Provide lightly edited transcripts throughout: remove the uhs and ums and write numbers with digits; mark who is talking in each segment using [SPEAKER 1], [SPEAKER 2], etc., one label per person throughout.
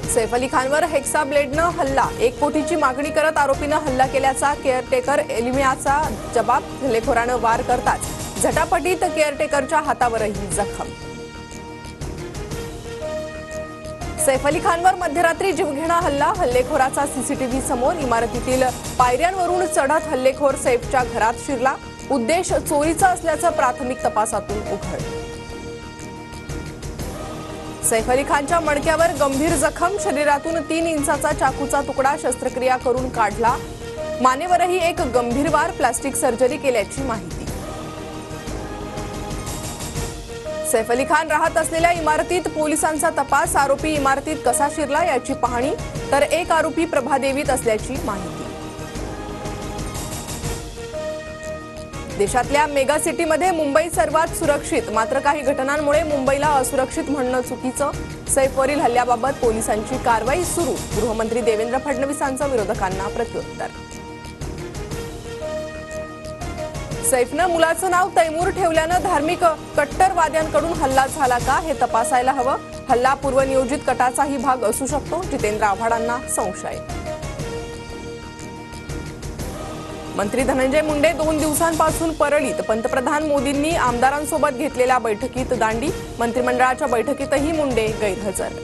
[SPEAKER 1] Saif Ali खानवर hexa ब्लेडनं हल्ला, 1 कोटीची मागणी करत आरोपीनं हल्ला केल्याचा केअरटेकर एलिमियाचा जबाब. हल्लेखोरानं वार करताच झटापटीत केअरटेकरच्या हातावरही जखम. सैफ अली खानवर मध्यरात्री जीवघेणा हल्ला, हल्लेखोराचा सीसीटीव्ही समोर. इमारतीतील पायऱ्यांवरून चढत हल्लेखोर सैफच्या घरात शिरला. उद्देश चोरीचा असल्याचं प्राथमिक तपासातून उघड. सैफ अली खानच्या मणक्यावर गंभीर जखम, शरीरातून 3 इंचाचा चाकूचा तुकडा शस्त्रक्रिया करून काढला. मानेवरही एक गंभीर वार, प्लास्टिक सर्जरी केल्याची माहिती. सैफ अली खान राहत असलेल्या इमारतीत पोलिसांचा तपास, आरोपी इमारतीत कसा शिरला याची पाहणी, तर एक आरोपी प्रभादेवीत असल्याची माहिती. देशातल्या मेगा सिटीमध्ये मुंबई सर्वात सुरक्षित, मात्र काही घटनांमुळे मुंबईला असुरक्षित म्हणणं चुकीचं. सैफवरील हल्ल्याबाबत पोलिसांची कारवाई सुरू, गृहमंत्री देवेंद्र फडणवीसांचं विरोधकांना प्रत्युत्तर. सैफनं मुलाचं नाव तैमूर ठेवल्यानं धार्मिक कट्टरवाद्यांकडून हल्ला झाला का हे तपासायला हवं. हल्ला पूर्वनियोजित कटाचाही भाग असू शकतो, जितेंद्र आव्हाडांना संशय. मंत्री धनंजय मुंडे 2 दिवसांपासून परळीत, पंतप्रधान मोदींनी आमदारांसोबत घेतलेल्या बैठकीत दांडी. मंत्रिमंडळाच्या बैठकीतही मुंडे गैरहजर.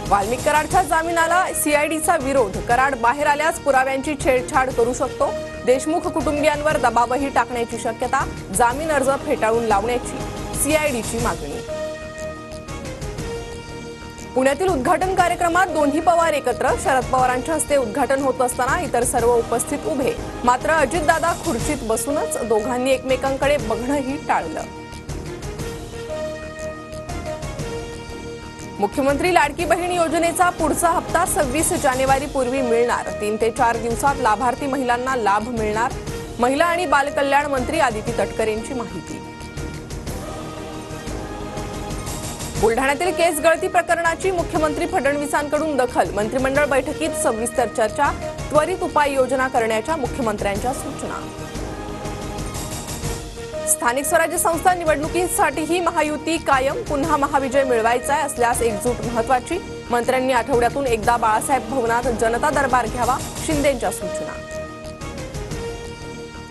[SPEAKER 1] वाल्मिक कराडच्या जामिनाला सीआयडीचा विरोध, कराड बाहेर आल्यास पुराव्यांची छेडछाड करू शकतो. देशमुख कुटुंबियांवर दबावही टाकण्याची शक्यता, जामीन अर्ज फेटाळून लावण्याची सीआयडीची मागणी. पुण्यातील उद्घाटन कार्यक्रमात दोन्ही पवार एकत्र, शरद पवारांच्या हस्ते उद्घाटन होत असताना इतर सर्व उपस्थित उभे. मात्र अजितदादा खुर्चीत बसूनच, दोघांनी एकमेकांकडे बघणंही टाळलं. मुख्यमंत्री लाडकी बहीण योजनेचा पुढचा हप्ता 26 जानेवारीपूर्वी मिळणार. 3 ते 4 दिवसात लाभार्थी महिलांना लाभ मिळणार. महिला आणि बालकल्याण मंत्री आदिती तटकरेंची माहिती. बुलढाण्यातील केस गळती प्रकरणाची मुख्यमंत्री फडणवीसांकडून दखल, मंत्रिमंडळ बैठकीत सविस्तर चर्चा, त्वरित उपाययोजना करण्याच्या मुख्यमंत्र्यांच्या सूचना. स्थानिक स्वराज्य संस्था निवडणुकीसाठीही महायुती कायम, पुन्हा महाविजय मिळवायचा असल्यास एकजूट महत्वाची. मंत्र्यांनी आठवड्यातून एकदा बाळासाहेब भवनात जनता दरबार घ्यावा, शिंदेंच्या सूचना.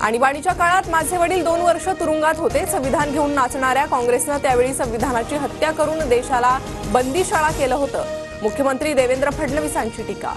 [SPEAKER 1] आणीबाणीच्या काळात माझे वडील 2 वर्ष तुरुंगात होते. संविधान घेऊन नाचणाऱ्या काँग्रेसनं त्यावेळी संविधानाची हत्या करून देशाला बंदीशाळा केलं होतं. मुख्यमंत्री देवेंद्र फडणवीसांची टीका.